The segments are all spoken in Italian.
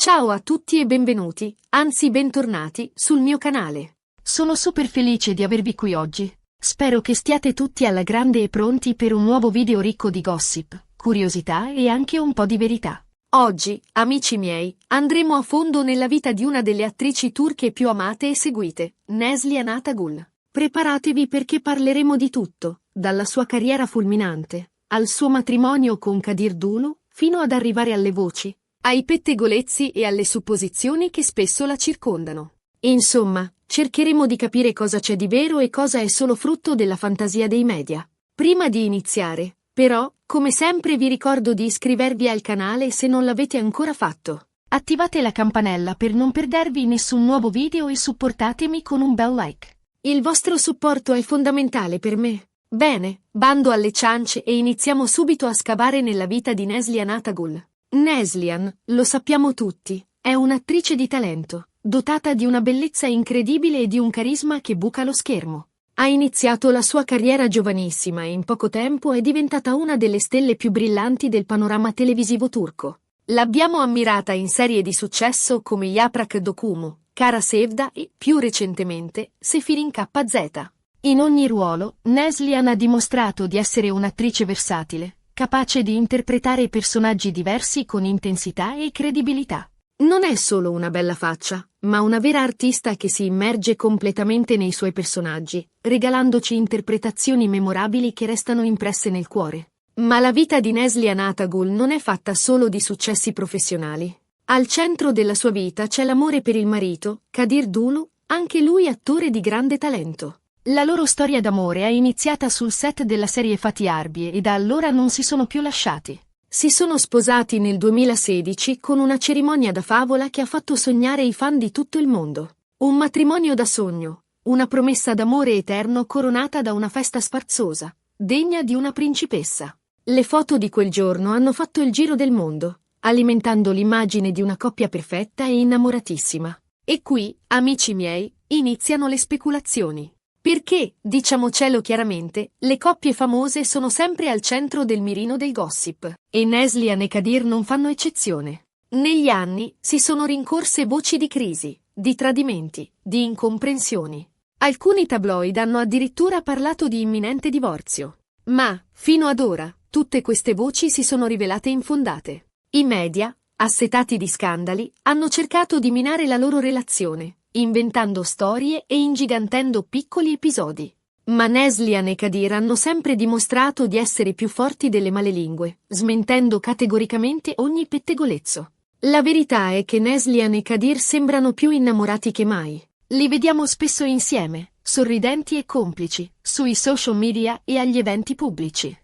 Ciao a tutti e benvenuti, anzi bentornati, sul mio canale. Sono super felice di avervi qui oggi. Spero che stiate tutti alla grande e pronti per un nuovo video ricco di gossip, curiosità e anche un po' di verità. Oggi, amici miei, andremo a fondo nella vita di una delle attrici turche più amate e seguite, Neslihan Atagul. Preparatevi perché parleremo di tutto, dalla sua carriera fulminante, al suo matrimonio con Kadir Dulu, fino ad arrivare alle voci, ai pettegolezzi e alle supposizioni che spesso la circondano. Insomma, cercheremo di capire cosa c'è di vero e cosa è solo frutto della fantasia dei media. Prima di iniziare, però, come sempre vi ricordo di iscrivervi al canale se non l'avete ancora fatto. Attivate la campanella per non perdervi nessun nuovo video e supportatemi con un bel like. Il vostro supporto è fondamentale per me. Bene, bando alle ciance e iniziamo subito a scavare nella vita di Neslihan Atagul. Neslihan, lo sappiamo tutti, è un'attrice di talento, dotata di una bellezza incredibile e di un carisma che buca lo schermo. Ha iniziato la sua carriera giovanissima e in poco tempo è diventata una delle stelle più brillanti del panorama televisivo turco. L'abbiamo ammirata in serie di successo come Yaprak Dokumu, Kara Sevda e, più recentemente, Sefirin KZ. In ogni ruolo, Neslihan ha dimostrato di essere un'attrice versatile, capace di interpretare personaggi diversi con intensità e credibilità. Non è solo una bella faccia, ma una vera artista che si immerge completamente nei suoi personaggi, regalandoci interpretazioni memorabili che restano impresse nel cuore. Ma la vita di Neslihan Atagul non è fatta solo di successi professionali. Al centro della sua vita c'è l'amore per il marito, Kadir Dulu, anche lui attore di grande talento. La loro storia d'amore è iniziata sul set della serie Fatih Arbi e da allora non si sono più lasciati. Si sono sposati nel 2016 con una cerimonia da favola che ha fatto sognare i fan di tutto il mondo. Un matrimonio da sogno, una promessa d'amore eterno coronata da una festa sfarzosa, degna di una principessa. Le foto di quel giorno hanno fatto il giro del mondo, alimentando l'immagine di una coppia perfetta e innamoratissima. E qui, amici miei, iniziano le speculazioni. Perché, diciamocelo chiaramente, le coppie famose sono sempre al centro del mirino del gossip, e Neslihan e Kadir non fanno eccezione. Negli anni si sono rincorse voci di crisi, di tradimenti, di incomprensioni. Alcuni tabloid hanno addirittura parlato di imminente divorzio. Ma, fino ad ora, tutte queste voci si sono rivelate infondate. I media, assetati di scandali, hanno cercato di minare la loro relazione, inventando storie e ingigantendo piccoli episodi. Ma Neslihan e Kadir hanno sempre dimostrato di essere più forti delle malelingue, smentendo categoricamente ogni pettegolezzo. La verità è che Neslihan e Kadir sembrano più innamorati che mai. Li vediamo spesso insieme, sorridenti e complici, sui social media e agli eventi pubblici.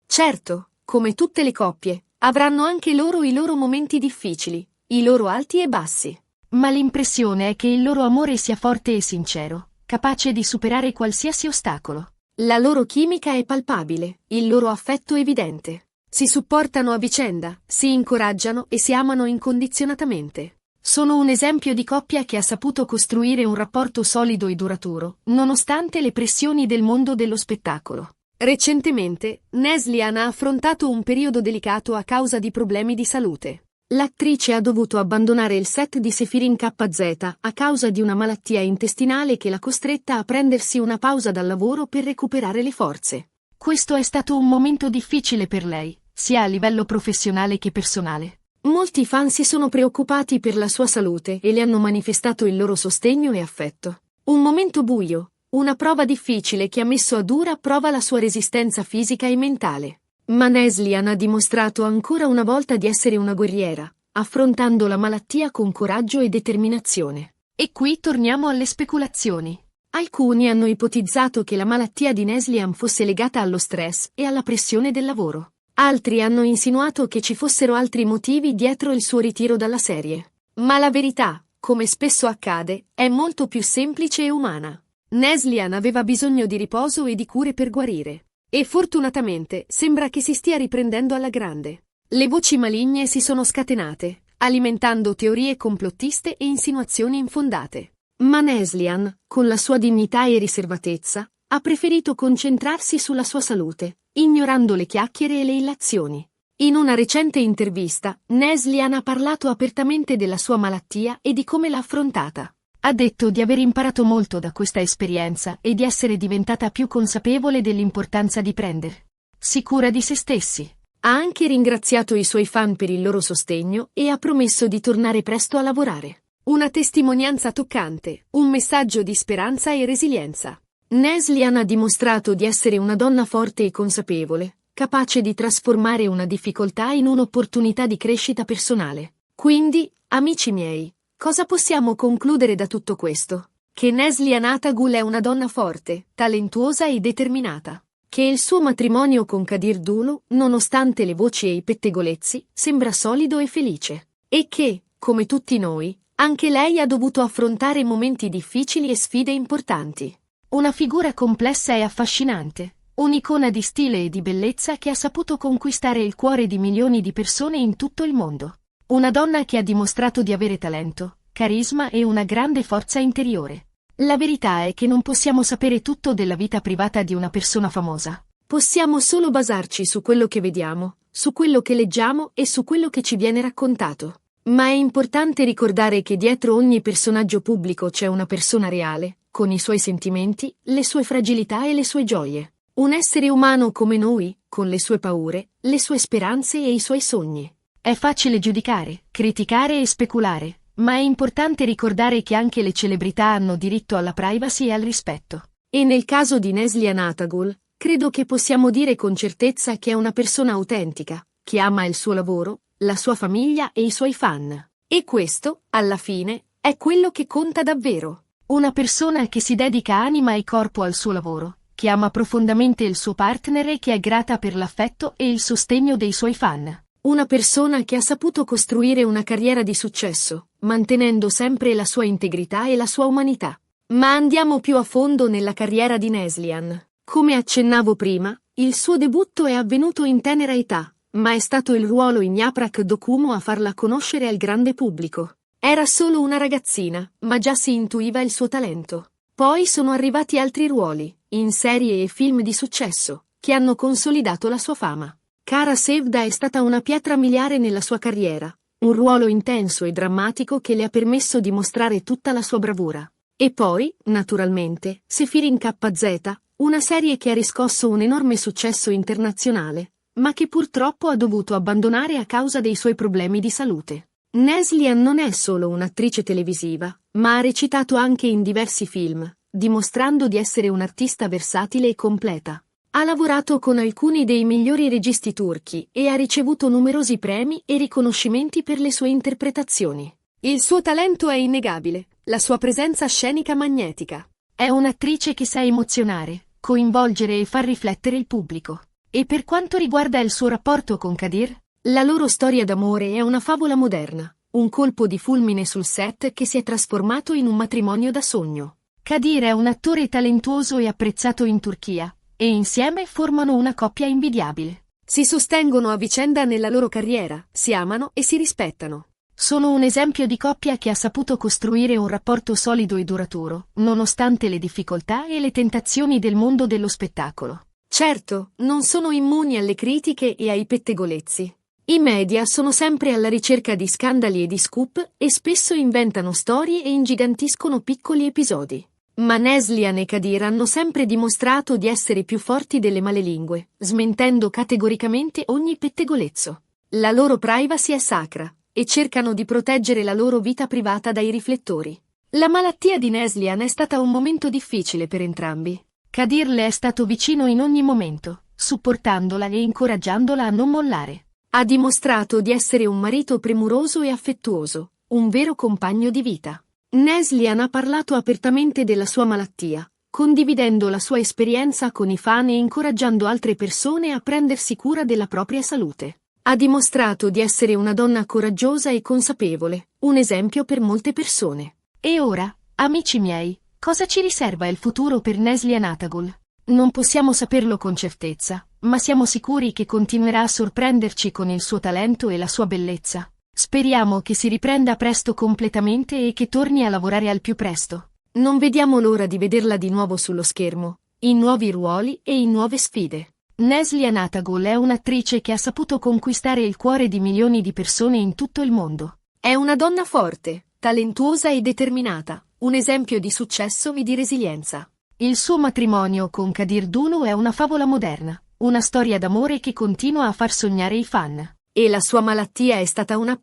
Certo, come tutte le coppie, avranno anche loro i loro momenti difficili, i loro alti e bassi. Ma l'impressione è che il loro amore sia forte e sincero, capace di superare qualsiasi ostacolo. La loro chimica è palpabile, il loro affetto evidente. Si supportano a vicenda, si incoraggiano e si amano incondizionatamente. Sono un esempio di coppia che ha saputo costruire un rapporto solido e duraturo, nonostante le pressioni del mondo dello spettacolo. Recentemente, Neslihan ha affrontato un periodo delicato a causa di problemi di salute. L'attrice ha dovuto abbandonare il set di Sefirin KZ a causa di una malattia intestinale che l'ha costretta a prendersi una pausa dal lavoro per recuperare le forze. Questo è stato un momento difficile per lei, sia a livello professionale che personale. Molti fan si sono preoccupati per la sua salute e le hanno manifestato il loro sostegno e affetto. Un momento buio, una prova difficile che ha messo a dura prova la sua resistenza fisica e mentale. Ma Neslihan ha dimostrato ancora una volta di essere una guerriera, affrontando la malattia con coraggio e determinazione. E qui torniamo alle speculazioni. Alcuni hanno ipotizzato che la malattia di Neslihan fosse legata allo stress e alla pressione del lavoro. Altri hanno insinuato che ci fossero altri motivi dietro il suo ritiro dalla serie. Ma la verità, come spesso accade, è molto più semplice e umana. Neslihan aveva bisogno di riposo e di cure per guarire. E fortunatamente sembra che si stia riprendendo alla grande. Le voci maligne si sono scatenate, alimentando teorie complottiste e insinuazioni infondate. Ma Neslihan, con la sua dignità e riservatezza, ha preferito concentrarsi sulla sua salute, ignorando le chiacchiere e le illazioni. In una recente intervista, Neslihan ha parlato apertamente della sua malattia e di come l'ha affrontata. Ha detto di aver imparato molto da questa esperienza e di essere diventata più consapevole dell'importanza di prendersi cura di se stessi. Ha anche ringraziato i suoi fan per il loro sostegno e ha promesso di tornare presto a lavorare. Una testimonianza toccante, un messaggio di speranza e resilienza. Neslihan ha dimostrato di essere una donna forte e consapevole, capace di trasformare una difficoltà in un'opportunità di crescita personale. Quindi, amici miei, cosa possiamo concludere da tutto questo? Che Neslihan Atagul è una donna forte, talentuosa e determinata. Che il suo matrimonio con Kadir Dulu, nonostante le voci e i pettegolezzi, sembra solido e felice. E che, come tutti noi, anche lei ha dovuto affrontare momenti difficili e sfide importanti. Una figura complessa e affascinante, un'icona di stile e di bellezza che ha saputo conquistare il cuore di milioni di persone in tutto il mondo. Una donna che ha dimostrato di avere talento, carisma e una grande forza interiore. La verità è che non possiamo sapere tutto della vita privata di una persona famosa. Possiamo solo basarci su quello che vediamo, su quello che leggiamo e su quello che ci viene raccontato. Ma è importante ricordare che dietro ogni personaggio pubblico c'è una persona reale, con i suoi sentimenti, le sue fragilità e le sue gioie. Un essere umano come noi, con le sue paure, le sue speranze e i suoi sogni. È facile giudicare, criticare e speculare, ma è importante ricordare che anche le celebrità hanno diritto alla privacy e al rispetto. E nel caso di Neslihan Atagul, credo che possiamo dire con certezza che è una persona autentica, che ama il suo lavoro, la sua famiglia e i suoi fan. E questo, alla fine, è quello che conta davvero. Una persona che si dedica anima e corpo al suo lavoro, che ama profondamente il suo partner e che è grata per l'affetto e il sostegno dei suoi fan. Una persona che ha saputo costruire una carriera di successo, mantenendo sempre la sua integrità e la sua umanità. Ma andiamo più a fondo nella carriera di Neslihan. Come accennavo prima, il suo debutto è avvenuto in tenera età, ma è stato il ruolo in Yaprak Dokumu a farla conoscere al grande pubblico. Era solo una ragazzina, ma già si intuiva il suo talento. Poi sono arrivati altri ruoli, in serie e film di successo, che hanno consolidato la sua fama. Kara Sevda è stata una pietra miliare nella sua carriera, un ruolo intenso e drammatico che le ha permesso di mostrare tutta la sua bravura. E poi, naturalmente, Sefirin KZ, una serie che ha riscosso un enorme successo internazionale, ma che purtroppo ha dovuto abbandonare a causa dei suoi problemi di salute. Neslihan non è solo un'attrice televisiva, ma ha recitato anche in diversi film, dimostrando di essere un'artista versatile e completa. Ha lavorato con alcuni dei migliori registi turchi e ha ricevuto numerosi premi e riconoscimenti per le sue interpretazioni. Il suo talento è innegabile, la sua presenza scenica magnetica. È un'attrice che sa emozionare, coinvolgere e far riflettere il pubblico. E per quanto riguarda il suo rapporto con Kadir? La loro storia d'amore è una favola moderna, un colpo di fulmine sul set che si è trasformato in un matrimonio da sogno. Kadir è un attore talentuoso e apprezzato in Turchia, e insieme formano una coppia invidiabile. Si sostengono a vicenda nella loro carriera, si amano e si rispettano. Sono un esempio di coppia che ha saputo costruire un rapporto solido e duraturo, nonostante le difficoltà e le tentazioni del mondo dello spettacolo. Certo, non sono immuni alle critiche e ai pettegolezzi. I media sono sempre alla ricerca di scandali e di scoop e spesso inventano storie e ingigantiscono piccoli episodi. Ma Neslihan e Kadir hanno sempre dimostrato di essere più forti delle malelingue, smentendo categoricamente ogni pettegolezzo. La loro privacy è sacra, e cercano di proteggere la loro vita privata dai riflettori. La malattia di Neslihan è stata un momento difficile per entrambi. Kadir le è stato vicino in ogni momento, supportandola e incoraggiandola a non mollare. Ha dimostrato di essere un marito premuroso e affettuoso, un vero compagno di vita. Neslihan ha parlato apertamente della sua malattia, condividendo la sua esperienza con i fan e incoraggiando altre persone a prendersi cura della propria salute. Ha dimostrato di essere una donna coraggiosa e consapevole, un esempio per molte persone. E ora, amici miei, cosa ci riserva il futuro per Neslihan Atagul? Non possiamo saperlo con certezza, ma siamo sicuri che continuerà a sorprenderci con il suo talento e la sua bellezza. Speriamo che si riprenda presto completamente e che torni a lavorare al più presto. Non vediamo l'ora di vederla di nuovo sullo schermo, in nuovi ruoli e in nuove sfide. Neslia Natagul è un'attrice che ha saputo conquistare il cuore di milioni di persone in tutto il mondo. È una donna forte, talentuosa e determinata, un esempio di successo e di resilienza. Il suo matrimonio con Kadir Dulu è una favola moderna, una storia d'amore che continua a far sognare i fan. E la sua malattia è stata una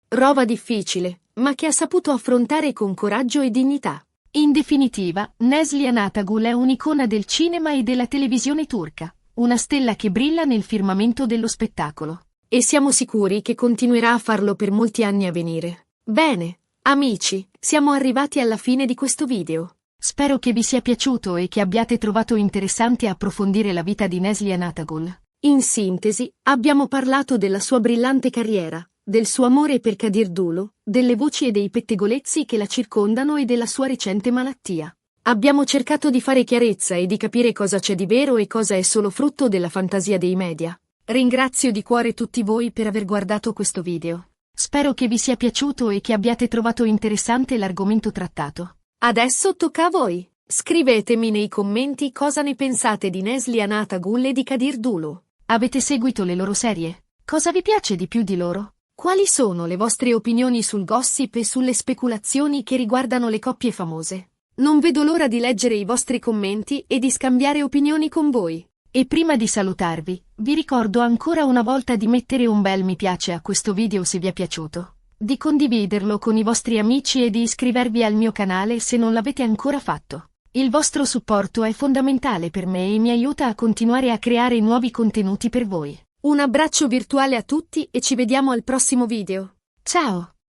prova difficile, ma che ha saputo affrontare con coraggio e dignità. In definitiva, Neslia Natagul è un'icona del cinema e della televisione turca, una stella che brilla nel firmamento dello spettacolo. E siamo sicuri che continuerà a farlo per molti anni a venire. Bene, amici, siamo arrivati alla fine di questo video. Spero che vi sia piaciuto e che abbiate trovato interessante approfondire la vita di Neslia Natagul. In sintesi, abbiamo parlato della sua brillante carriera, del suo amore per Kadir Dulu, delle voci e dei pettegolezzi che la circondano e della sua recente malattia. Abbiamo cercato di fare chiarezza e di capire cosa c'è di vero e cosa è solo frutto della fantasia dei media. Ringrazio di cuore tutti voi per aver guardato questo video. Spero che vi sia piaciuto e che abbiate trovato interessante l'argomento trattato. Adesso tocca a voi. Scrivetemi nei commenti cosa ne pensate di Neslia Natagul e di Kadir Dulu. Avete seguito le loro serie? Cosa vi piace di più di loro? Quali sono le vostre opinioni sul gossip e sulle speculazioni che riguardano le coppie famose? Non vedo l'ora di leggere i vostri commenti e di scambiare opinioni con voi. E prima di salutarvi, vi ricordo ancora una volta di mettere un bel mi piace a questo video se vi è piaciuto, di condividerlo con i vostri amici e di iscrivervi al mio canale se non l'avete ancora fatto. Il vostro supporto è fondamentale per me e mi aiuta a continuare a creare nuovi contenuti per voi. Un abbraccio virtuale a tutti e ci vediamo al prossimo video. Ciao!